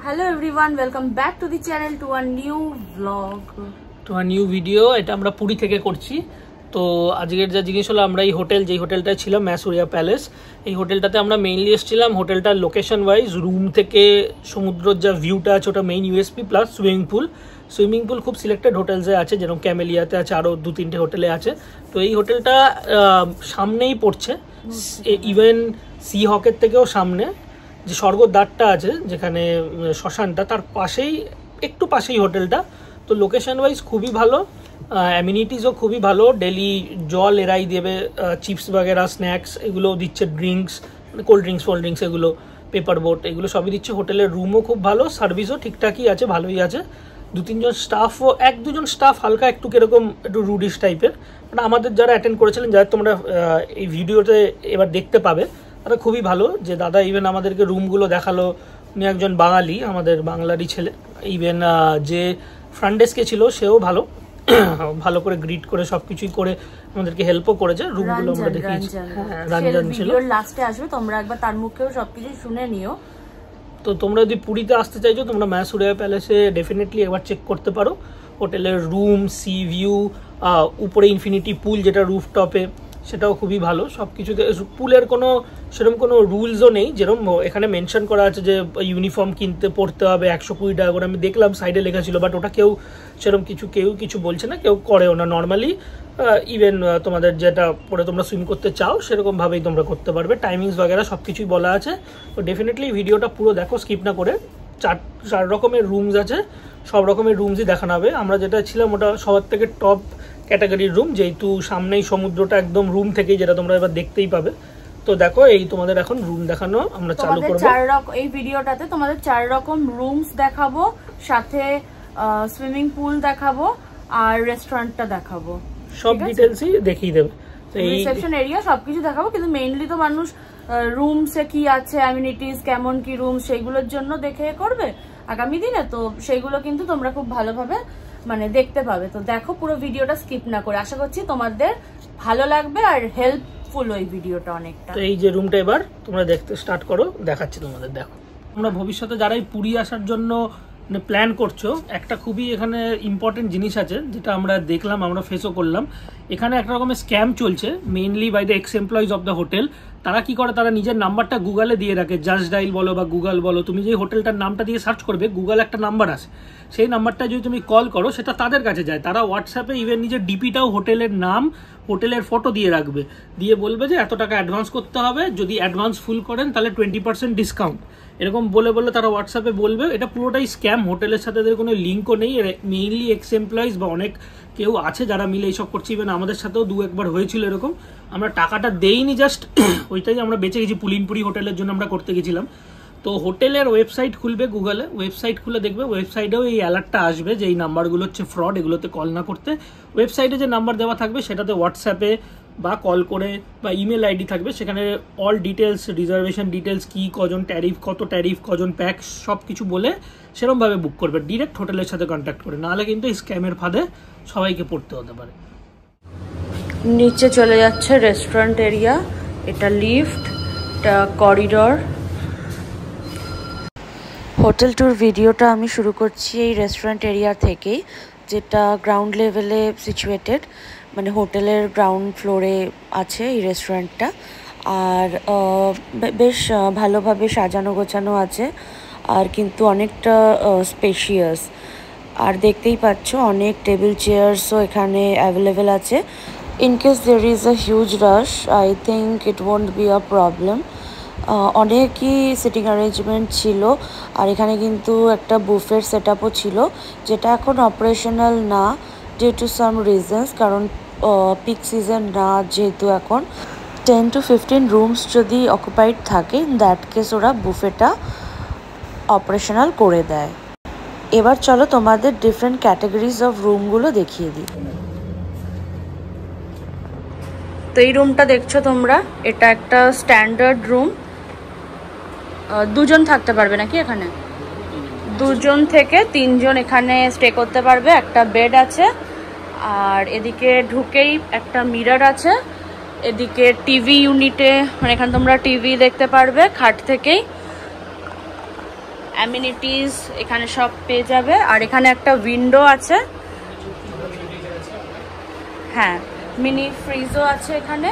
Hello everyone, welcome back to the channel to a new vlog, to a new video. এটা আমরা পুরী থেকে করছি। তো আজকের যা জিনিস হলো, আমরা এই হোটেল যেই হোটেলটায় ছিলাম ম্যাসুরিয়া প্যালেস, এই হোটেলটাতে আমরা মেইনলি এসেছিলাম। হোটেলটার লোকেশন ওয়াইজ রুম থেকে সমুদ্রের যা ভিউটা আছে ওটা main USP, plus swimming pool খুব সিলেক্টেড হোটেলসে আছে, যেরকম ক্যামেলিয়াতে আছে, আরও 2-3টে হোটেলে আছে। তো এই হোটেলটা সামনেই পড়ছে, ইভেন সি হকের থেকেও সামনে। যে স্বর্গদ্বারটা আছে যেখানে শ্মশানটা, তার পাশেই একটু পাশেই হোটেলটা। তো লোকেশন ওয়াইজ খুবই ভালো, অ্যামিনিটিসও খুবই ভালো। ডেলি জল এরাই দেবে, চিপস বাগেরা, স্ন্যাক্স এগুলো দিচ্ছে, ড্রিঙ্কস মানে কোল্ড ড্রিঙ্কস এগুলো, পেপার বোট এগুলো সবই দিচ্ছে। হোটেলের রুমও খুব ভালো, সার্ভিসও ঠিকঠাকই আছে, ভালোই আছে। 2-3জন স্টাফও, 1-2জন স্টাফ হালকা একটু কীরকম একটু রুডিশ টাইপের, মানে আমাদের যারা অ্যাটেন্ড করেছিলেন, যারা তোমরা এই ভিডিওতে এবার দেখতে পাবে, তারা খুবই ভালো। যে দাদা ইভেন আমাদেরকে রুমগুলো দেখালো, উনি একজন বাঙালি, আমাদের বাংলারই ছেলে। ইভেন যে ফ্রন্ট ডেস্কে ছিল সেও ভালো ভালো করে গ্রিট করে সবকিছুই করে আমাদেরকে হেল্পও করেছে। রুমগুলো আমরা দেখিয়েছি, রঞ্জন ছিল। লাস্টে আসবে, তোমরা একবার তার মুখেও সবকিছু শুনে নিও। তো তোমরা যদি পুরীতে আসতে চাইছো, তোমরা ম্যাসুরিয়া প্যালেসে ডেফিনেটলি একবার চেক করতে পারো। হোটেলের রুম, সি ভিউ, উপরে ইনফিনিটি পুল যেটা রুফটপে, সেটাও খুবই ভালো। সব কিছুতে পুলের কোনো সেরকম কোনো রুলসও নেই, যেরকম এখানে মেনশন করা আছে যে ইউনিফর্ম পড়তে হবে 120 টাকা করে। আমি দেখলাম সাইডে লেখা ছিল, বাট ওটা সেরকম কেউ কিছু বলছে না, কেউ করেও না। নর্মালি ইভেন তোমাদের যেটা পরে তোমরা সুইম করতে চাও সেরকমভাবেই তোমরা করতে পারবে। টাইমিংস বাগেরা সব কিছুই বলা আছে। তো ডেফিনেটলি ভিডিওটা পুরো দেখো, স্কিপ না করে। চার রকমের রুমস আছে, সব রকমের রুমসই দেখানো হবে। আমরা যেটা ছিলাম ওটা সবার থেকে টপ ক্যাটাগরির রুম, যেহেতু সামনেই সমুদ্রটা, একদম রুম থেকেই, যেটা তোমরা এবার দেখতেই পাবে। তো দেখো, এই তোমাদের এখন রুম দেখানো আমরা চালু করব। এই ভিডিওটাতে তোমাদের 4 রকম রুমস দেখাবো, সাথে সুইমিং পুল দেখাবো, আর রেস্টুরেন্টটা দেখাবো। সব ডিটেইলসই দেখিয়ে দেবে। তো এই রিসেপশন এরিয়া সবকিছু দেখাবো, কিন্তু মেইনলি তো মানুষ রুমসে কি আছে, অ্যামিনিটিস কেমন কি রুম, সেইগুলোর জন্য দেখে করবে আগামী দিনে। তো সেইগুলো কিন্তু তোমরা খুব ভালোভাবে মানে দেখতে পাবে। তো দেখো পুরো ভিডিওটা স্কিপ না করে, আশা করছি তোমাদের ভালো লাগবে আর হেল্পফুল ওই ভিডিওটা অনেকটা। তো এই যে রুমটা এবার তোমরা দেখতে স্টার্ট করো, দেখাচ্ছি তোমাদের। দেখো, তোমরা ভবিষ্যতে যারাই পুরী আসার জন্য প্ল্যান করছো, একটা খুবই এখানে ইম্পর্টেন্ট জিনিস আছে, যেটা আমরা দেখলাম, আমরা ফেসও করলাম। এখানে একটা রকমের স্ক্যাম চলছে, mainly by the ex employees of the hotel. তারা কি করে, তারা নিজের নাম্বারটা গুগলে দিয়ে রাখে। জাস্ট ডাইল বলো বা গুগল বলো, তুমি যে হোটেলটার নামটা দিয়ে সার্চ করবে, গুগল একটা নাম্বার আসে, সেই নাম্বারটা যদি তুমি কল করো, সেটা তাদের কাছে যায়। তারা হোয়াটসঅ্যাপে ইভেন নিজের ডিপিটাও হোটেলের নাম, হোটেলের ফটো দিয়ে রাখবে, দিয়ে বলবে যে এত টাকা অ্যাডভান্স করতে হবে, যদি অ্যাডভান্স ফুল করেন তাহলে 20% ডিসকাউন্ট, এরকম বলে তারা হোয়াটসঅ্যাপে বলবে। এটা পুরোটাই স্ক্যাম, হোটেলের সাথে এদের কোনো লিঙ্কও নেই। মেইনলি এক্স এমপ্লয়িজ বা অনেক কেউ আছে যারা মিলে এইসব করছে। ইভেন আমাদের সাথেও 2-1বার হয়েছিল এরকম। আমরা টাকাটা দেইনি, জাস্ট ওইটাই আমরা বেঁচে গেছি। পুলিনপুরি হোটেলের জন্য আমরা করতে গেছিলাম। তো হোটেলের ওয়েবসাইট খুলবে, গুগলে ওয়েবসাইট খুলে দেখবে, ওয়েবসাইটেও এই অ্যালার্টটা আসবে যে এই নাম্বারগুলো হচ্ছে ফ্রড, এগুলোতে কল না করতে। ওয়েবসাইটে যে নাম্বার দেওয়া থাকবে সেটাতে হোয়াটসঅ্যাপে বা কল করে বা ইমেল আইডি থাকবে, সেখানে অল ডিটেলস, রিজার্ভেশন ডিটেলস, কি কজন ট্যারিফ, কত ট্যারিফ, কজন প্যাক, সব কিছু বলে সেরকমভাবে বুক করবে, ডিরেক্ট হোটেলের সাথে কন্ট্যাক্ট করে। নাহলে কিন্তু এই স্ক্যামের ফাঁদে সবাইকে পড়তে হতে পারে। নিচে চলে যাচ্ছে রেস্টুরেন্ট এরিয়া, এটা লিফট, এটা করিডর। হোটেল ট্যুর ভিডিওটা আমি শুরু করছি এই রেস্টুরেন্ট এরিয়া থেকেই, যেটা গ্রাউন্ড লেভেলে সিচুয়েটেড, মানে হোটেলের গ্রাউন্ড ফ্লোরে আছে এই রেস্টুরেন্টটা। আর বেশ ভালোভাবে সাজানো গোছানো আছে, আর কিন্তু অনেকটা স্পেশিয়াস। আর দেখতেই পাচ্ছ অনেক টেবিল চেয়ার্সও এখানে অ্যাভেলেবেল আছে। In case there is a huge rush, I think it won't be a problem. অনেকই সিটিং অ্যারেঞ্জমেন্ট ছিল। আর এখানে কিন্তু একটা বুফের সেট আপও ছিল, যেটা এখন অপারেশনাল না ডিউ টু সাম রিজনস, কারণ পিক সিজন না যেহেতু। এখন 10 to 15 রুমস যদি অকুপাইড থাকে, ইন দ্যাট কেস ওরা বুফেটা অপারেশনাল করে দেয়। এবার চলো তোমাদের ডিফারেন্ট ক্যাটাগরিজ অফ রুমগুলো দেখিয়ে দিই। তো এই রুমটা দেখছো তোমরা, এটা একটা স্ট্যান্ডার্ড রুম। 2জন থাকতে পারবে নাকি এখানে? 2জন থেকে 3জন এখানে স্টে করতে পারবে। একটা বেড আছে, আর এদিকে ঢুকেই একটা মিরর আছে। এদিকে টিভি ইউনিটে, মানে এখানে তোমরা টিভি দেখতে পারবে খাট থেকেই। অ্যামিনিটিস এখানে সব পেয়ে যাবে। আর এখানে একটা উইন্ডো আছে, হ্যাঁ মিনি ফ্রিজও আছে এখানে,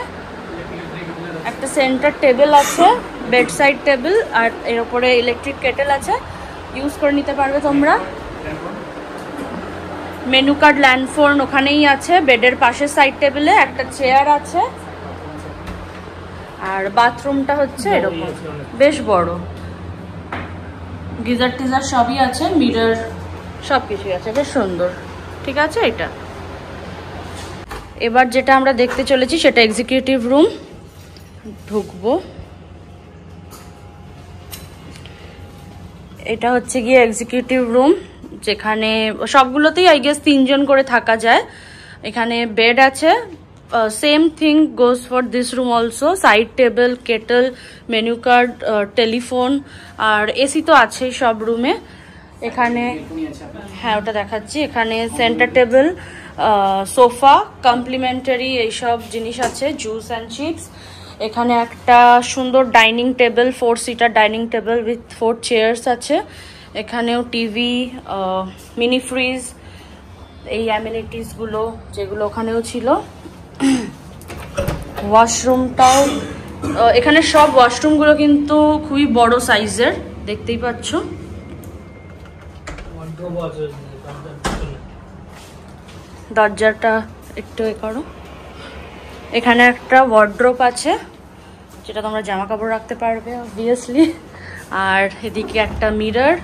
একটা সেন্টার টেবিল আছে, বেড সাইড টেবিল, আর এর উপরে ইলেকট্রিক কেটেল আছে, ইউজ করে নিতে পারবে তোমরা। মেনু কার্ড ল্যান্ডফোন ওখানেই আছে, বেডের পাশে সাইড টেবিলে একটা চেয়ার আছে। আর বাথরুমটা হচ্ছে এরকম বেশ বড়, গিজার টিজার সবই আছে, মিরর সব কিছুই আছে, বেশ সুন্দর। ঠিক আছে, এটা এবার যেটা আমরা দেখতে চলেছি সেটা এক্সিকিউটিভ রুম। ঢুকবো, এটা হচ্ছে গিয়ে এক্সিকিউটিভ রুম, যেখানে সবগুলোতেই আই গেস 3 জন করে থাকা যায়। এখানে বেড আছে, same thing goes for this room also, side table, kettle, menu card, telephone, আর এসি তো আছেই সব রুমে। এখানে হ্যাঁ ওটা দেখাচ্ছি, এখানে সেন্টার টেবিল, সোফা, কমপ্লিমেন্টারি এইসব জিনিস আছে, জুস অ্যান্ড চিপস। এখানে একটা সুন্দর dining table, 4 seater dining table with 4 chairs আছে। এখানেও টিভি, মিনি ফ্রিজ, এই অ্যামিনিটিসগুলো যেগুলো ওখানেও ছিল। ওয়াশরুমটাও, এখানে সব ওয়াশরুমগুলো কিন্তু খুবই বড় সাইজের, দেখতেই পাচ্ছ। দরজাটা একটু এ করো, এখানে একটা ওয়ার্ড্রোব আছে যেটা তোমরা জামা কাপড় রাখতে পারবে অবভিয়াসলি। আর এদিকে একটা মিরর,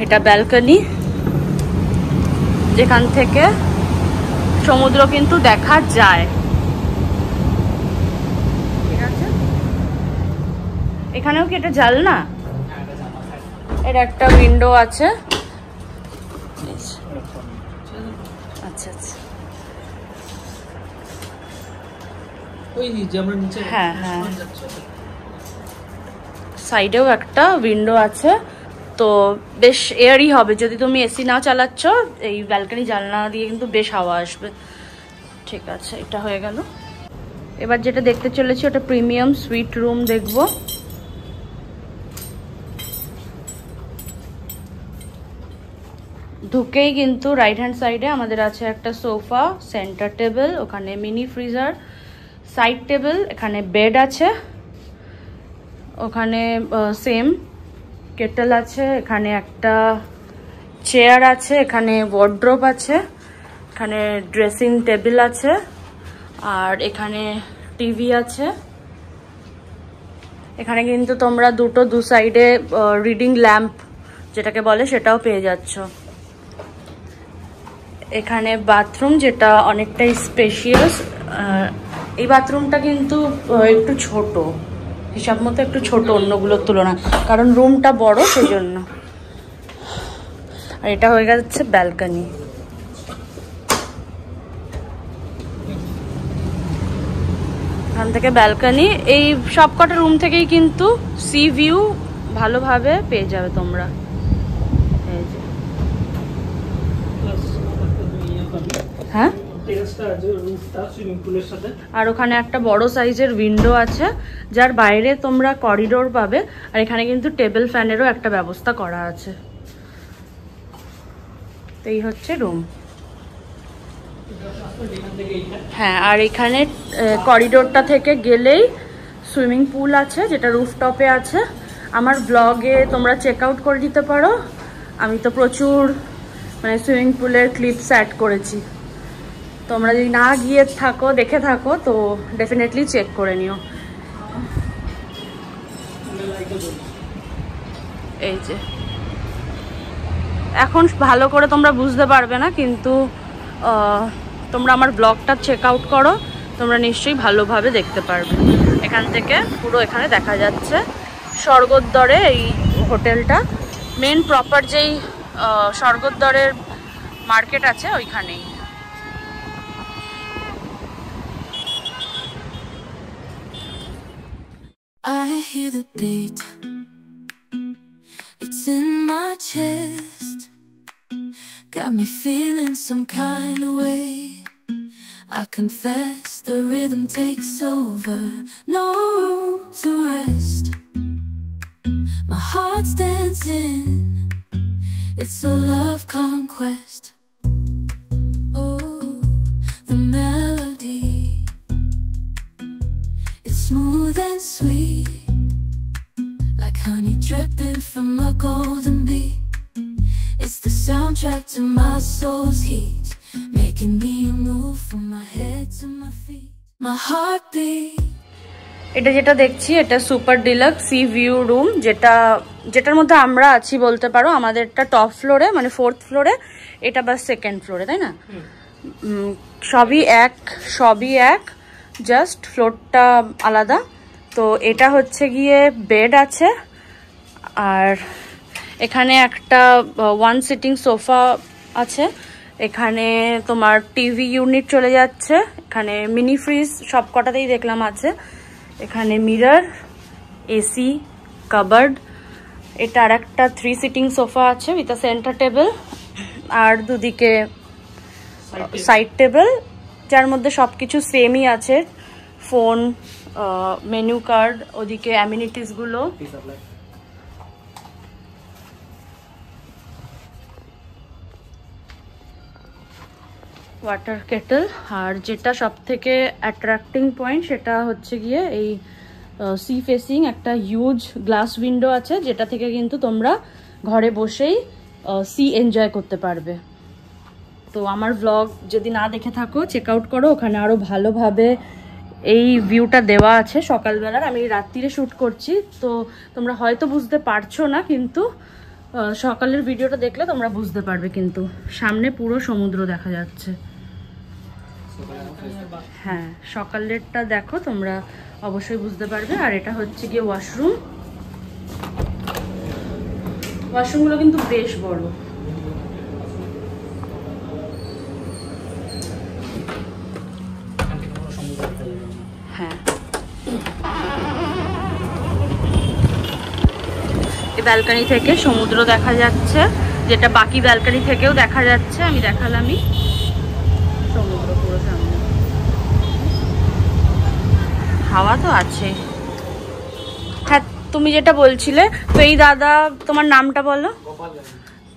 এটা ব্যালকনি, যেখান থেকে সমুদ্র কিন্তু দেখা যায়। ঠিক আছে, এখানেও কি এটা জানলা? এর একটা উইন্ডো আছে। আচ্ছা আচ্ছা, হ্যাঁ হ্যাঁ, সাইডেও একটা উইন্ডো আছে, তো বেশ এয়ারই হবে। যদি তুমি এসি না চালাচ্ছ, এই ব্যালকনি জানলা দিয়ে কিন্তু বেশ হাওয়া আসবে। ঠিক আছে, এটা হয়ে গেল। এবার যেটা দেখতে চলেছি ওটা প্রিমিয়াম সুইট রুম দেখবো। ঢুকেই কিন্তু রাইট হ্যান্ড সাইডে আমাদের আছে একটা সোফা, সেন্টার টেবিল, ওখানে মিনি ফ্রিজার, সাইড টেবিল, এখানে বেড আছে, ওখানে সেম কেটল আছে, এখানে একটা চেয়ার আছে, এখানে ওয়ার্ড্রোব আছে, এখানে ড্রেসিং টেবিল আছে, আর এখানে টিভি আছে। এখানে কিন্তু তোমরা দু সাইডে রিডিং ল্যাম্প যেটাকে বলে সেটাও পেয়ে যাচ্ছ। এখানে বাথরুম, যেটা অনেকটাই স্পেশিয়াস। এই বাথরুমটা কিন্তু একটু ছোট, হিসাব মতো একটু ছোট অন্যগুলোর তুলনায়, কারণ রুমটা বড় সেই জন্য। আর এটা হয়ে যাচ্ছে ব্যালকনি। এখান থেকে ব্যালকনি, এই সবকটা রুম থেকেই কিন্তু সি ভিউ ভালোভাবে পেয়ে যাবে তোমরা। হ্যাঁ, আর ওখানে একটা বড় সাইজের উইন্ডো আছে, যার বাইরে তোমরা করিডোর পাবে। আর এখানে কিন্তু টেবিল ফ্যানেরও একটা ব্যবস্থা করা আছে। তো এই হচ্ছে রুম। হ্যাঁ, আর এখানে করিডোরটা থেকে গেলেই সুইমিং পুল আছে, যেটা রুফটপে আছে। আমার ব্লগে তোমরা চেক আউট করে দিতে পারো, আমি তো প্রচুর মানে সুইমিং পুলের ক্লিপস অ্যাড করেছি। তোমরা যদি না গিয়ে থাকো, দেখে থাকো, তো ডেফিনেটলি চেক করে নিও। এই যে এখন ভালো করে তোমরা বুঝতে পারবে না, কিন্তু তোমরা আমার ব্লগটা চেক আউট করো, তোমরা নিশ্চয়ই ভালোভাবে দেখতে পারবে। এখান থেকে পুরো এখানে দেখা যাচ্ছে স্বর্গদ্বারে এই হোটেলটা, মেন প্রপার যেই স্বর্গদ্বারের মার্কেট আছে ওইখানেই। I hear the beat, it's in my chest, got me feeling some kind of way. I confess the rhythm takes over, no room to rest. My heart heart's dancing. It's a love conquest. Oh, the melody. It's smooth and sweet, like honey dripping from a golden bee. It's the soundtrack to my soul's heat, making me move from my head to my feet. My heartbeat. এটা যেটা দেখছি এটা super deluxe C view room, যেটার মধ্যে আমরা আছি বলতে পারো। আমাদেরটা টপ ফ্লোরে, মানে 4th ফ্লোরে, এটা বা 2nd ফ্লোরে, তাই না? সবই এক, জাস্ট ফ্লোরটা আলাদা। তো এটা হচ্ছে গিয়ে বেড আছে, আর এখানে একটা 1 সিটিং সোফা আছে। এখানে তোমার টিভি ইউনিট চলে যাচ্ছে, এখানে মিনি ফ্রিজ সব কটাতেই দেখলাম আছে। এখানে মিরর, এসি, কাবার্ড। এটা আর একটা 3 সিটিং সোফা আছে উইথ আ সেন্টার টেবিল, আর দুদিকে সাইড টেবিল, যার মধ্যে সবকিছু সেমই আছে। ফোন, মেনু কার্ড, ওদিকে অ্যামিনিটিসগুলো। Water kettle. আর যেটা সব থেকে অ্যাট্রাক্টিং পয়েন্ট সেটা হচ্ছে গিয়ে এই সি ফেসিং একটা হিউজ গ্লাস উইন্ডো আছে, যেটা থেকে কিন্তু তোমরা ঘরে বসেই সি এনজয় করতে পারবে। তো আমার ব্লগ যদি না দেখে থাকো, চেক আউট করো, ওখানে আরও ভালোভাবে এই ভিউটা দেওয়া আছে সকালবেলার। আমি রাত্রিরে শ্যুট করছি, তো তোমরা হয়তো বুঝতে পারছো না, কিন্তু সকালের ভিডিওটা দেখলে তোমরা বুঝতে পারবে। কিন্তু সামনে পুরো সমুদ্র দেখা যাচ্ছে। হ্যাঁ, সকালেরটা দেখো, তোমরা অবশ্যই বুঝতে পারবে। আর এটা হচ্ছে গিয়ে ওয়াশরুমগুলো কিন্তু বেশ বড়। হ্যাঁ, এই ব্যালকনি থেকে সমুদ্র দেখা যাচ্ছে, যেটা বাকি ব্যালকনি থেকেও দেখা যাচ্ছে। আমি দেখালামই সমুদ্র পুরো সামনে। হাওয়া তো আছে। হ্যাঁ, তুমি যেটা বলছিলে, তো এই দাদা, তোমার নামটা বলো।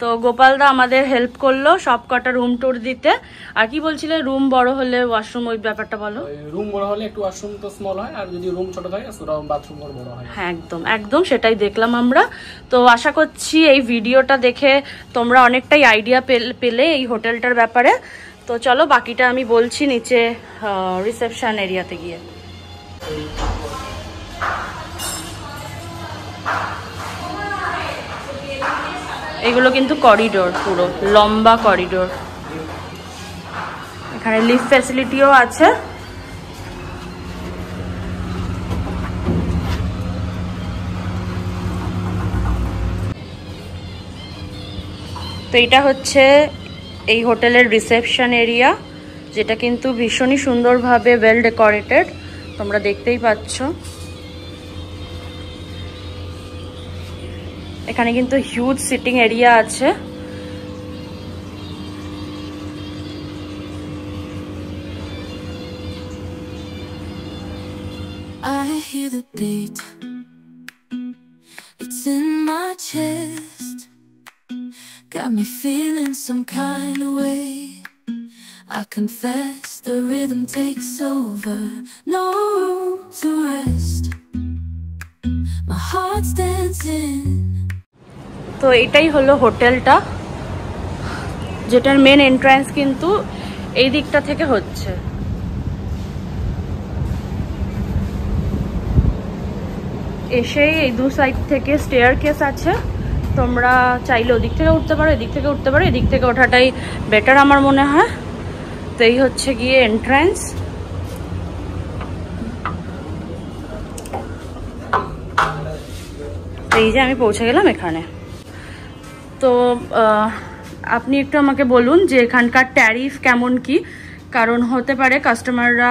তো গোপালদা আমাদের হেল্প করলো সব কটা রুম ট্যুর দিতে। আর কি বলছিলে, রুম বড় হলে ওয়াশরুম, ওই ব্যাপারটা বলো। রুম বড় হলে একটু ওয়াশরুম তো স্মল হয়, আর যদি রুম ছোট হয় বাথরুম বড় হয়। হ্যাঁ, একদম সেটাই দেখলাম আমরা। তো আশা করছি এই ভিডিওটা দেখে তোমরা অনেকটাই আইডিয়া পেলে এই হোটেলটার ব্যাপারে। তো চলো বাকিটা আমি বলছি নিচে রিসেপশন এরিয়াতে গিয়ে। এগুলো কিন্তু করিডোর, পুরো লম্বা করিডোর। এখানে লিফট ফ্যাসিলিটিও আছে। তো এটা হচ্ছে এই হোটেলের রিসেপশন এরিয়া, যেটা কিন্তু ভীষণই সুন্দরভাবে ওয়েল ডেকোরেটেড, তোমরা দেখতেই পাচ্ছ। এখানে কিন্তু হিউজ সিটিং এরিয়া আছে। I hear the beat, it's in my chest, got me feeling some kind of way. I confess the rhythm takes over, no room to rest, my heart's dancing. তো এটাই হলো হোটেলটা, যেটার main entrance কিন্তু এই দিকটা থেকে হচ্ছে। এসেই এই দু সাইড থেকে স্টেয়ার কেস আছে, তোমরা চাইলে ওদিক থেকে উঠতে পারো, এদিক থেকে উঠতে পারো। এদিক থেকে ওঠাটাই বেটার আমার মনে হয়। তো এই হচ্ছে গিয়ে এন্ট্রান্স। এই যে আমি পৌঁছে গেলাম এখানে। তো আপনি একটু আমাকে বলুন যে এখানকার ট্যারিফ কেমন কি, কারণ হতে পারে কাস্টমাররা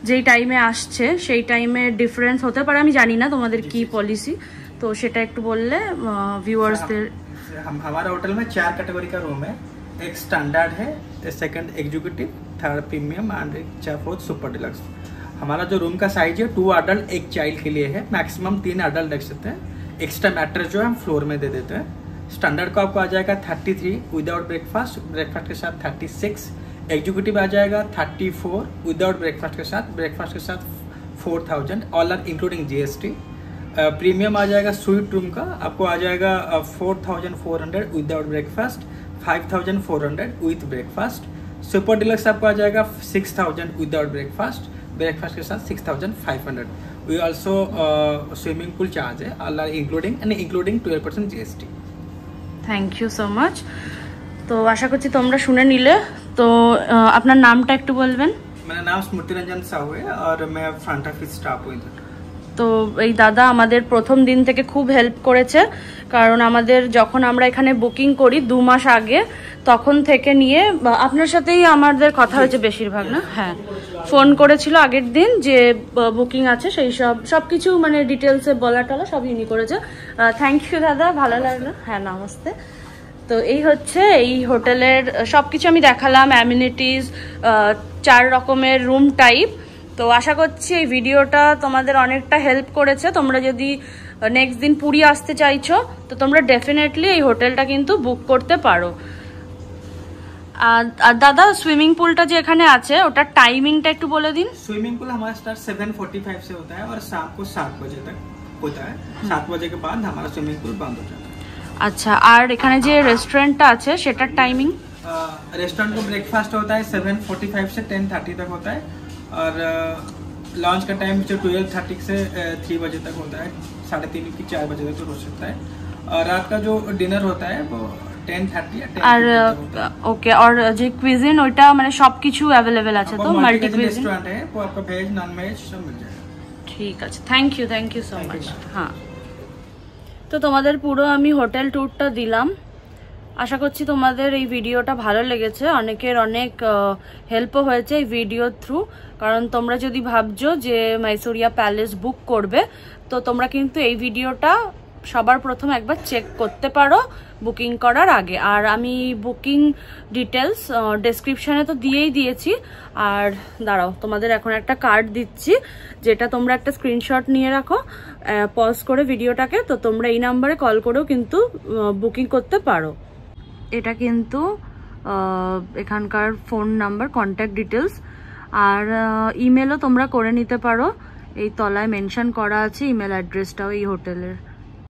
যেই টাইমে আসছে সেই টাইমে ডিফারেন্স হতে পারে। আমি জানি না তোমাদের কি পলিসি, तो সেটা একটু বললে ভিউয়ার্সদের। हमारा होटल में 4 कैटेगरी का रूम है। एक स्टैंडर्ड है, second executive, third premium and fourth super deluxe. हमारा जो रूम का साइज है 2 अडल्ट 1 चाइल्ड के लिए है। मैक्सिमम 3 अडल्ट रख सकते हैं। एक्स्ट्रा मैट्रेस जो है हम फ्लोर में दे देते हैं। स्टैंडर्ड को आपको आ जाएगा 33 विदाउट ब्रेकफास्ट, ब्रेकफास्ट के साथ 36। एग्जीक्यूटिव आ जाएगा 34 विदाउट ब्रेकफास्ट के साथ 4000, all are including GST। Premium आ जाएगा स्वीट रूम का, आपको आ जाएगा 4400 without breakfast, 5400 with breakfast. Super deluxe आपको आ जाएगा 6000 विदाउट ब्रेकफास्ट, ब्रेकफास्ट के साथ 6500। We also swimming pool charge है, all are including 12% GST। Thank you so much. तो आशा करছি তোমরা শুনে নিলে। তো আপনার নামটা একটু বলবেন? मेरा नाम स्मृति रंजन साहू है और मैं फ्रंट ऑफिस स्टाफ हूँ इधर। তো এই দাদা আমাদের প্রথম দিন থেকে খুব হেল্প করেছে, কারণ আমাদের যখন আমরা এখানে বুকিং করি 2 মাস আগে, তখন থেকে নিয়ে আপনার সাথেই আমাদের কথা হয়েছে বেশিরভাগ, না? হ্যাঁ, ফোন করেছিল আগের দিন যে বুকিং আছে, সেই সব কিছু মানে ডিটেলসে বলা টলা সব ইনি করেছে। থ্যাংক ইউ দাদা, ভালো লাগলো। হ্যাঁ, নমস্তে। তো এই হচ্ছে এই হোটেলের সব কিছু আমি দেখালাম, অ্যামিনিটিস, 4 রকমের রুম টাইপ। তো আশা করছি এই ভিডিওটা তোমাদের অনেকটা হেল্প করেছে। তোমরা যদি নেক্সট দিন পুরী আসতে চাইছো তো তোমরা ডেফিনেটলি এই হোটেলটা কিন্তু বুক করতে পারো। আর দাদা, সুইমিং পুলটা যে এখানে আছে ওটার টাইমিংটা একটু বলে দিন। स्विमिंग पूल हमारा स्टार्ट 7:45 से होता है और शाम को 7 बजे तक होता है। 7 बजे के बाद हमारा स्विमिंग पूल बंद हो जाता है। আচ্ছা, আর এখানে যে রেস্টুরেন্টটা আছে সেটার টাইমিং? रेस्टोरेंट को ब्रेकफास्ट होता है 7:45 से 10:30 तक होता है और लंच का टाइम जो 12:30 से 3 बजे तक होता है, 3:30 की 4 बजे तक तो हो सकता है। और रात का जो डिनर होता है वो 10:30 আর ওকে, আর যে কুইজিন ওইটা মানে সবকিছু अवेलेबल আছে তো? মাল্টি কুইজিন रेस्टोरेंट है, वो आपका वेज नॉन वेज सब मिल जाएगा। ঠিক আছে, থ্যাংক ইউ সো মাচ। হ্যাঁ, তো তোমাদের পুরো আমি হোটেল ট্যুরটা দিলাম। আশা করছি তোমাদের এই ভিডিওটা ভালো লেগেছে, অনেকের অনেক হেল্পও হয়েছে এই ভিডিওর থ্রু। কারণ তোমরা যদি ভাবছো যে মাইসোরিয়া প্যালেস বুক করবে, তো তোমরা কিন্তু এই ভিডিওটা সবার প্রথম একবার চেক করতে পারো বুকিং করার আগে। আর আমি বুকিং ডিটেলস ডেসক্রিপশানে তো দিয়েই দিয়েছি। আর দাঁড়াও, তোমাদের এখন একটা কার্ড দিচ্ছি, যেটা তোমরা একটা স্ক্রিনশট নিয়ে রাখো, পজ করে ভিডিওটাকে। তো তোমরা এই নাম্বারে কল করেও কিন্তু বুকিং করতে পারো। এটা কিন্তু এখানকার ফোন নাম্বার, কন্ট্যাক্ট ডিটেলস। আর ইমেলও তোমরা করে নিতে পারো, এই তলায় মেনশন করা আছে ইমেল অ্যাড্রেসটাও এই হোটেলের।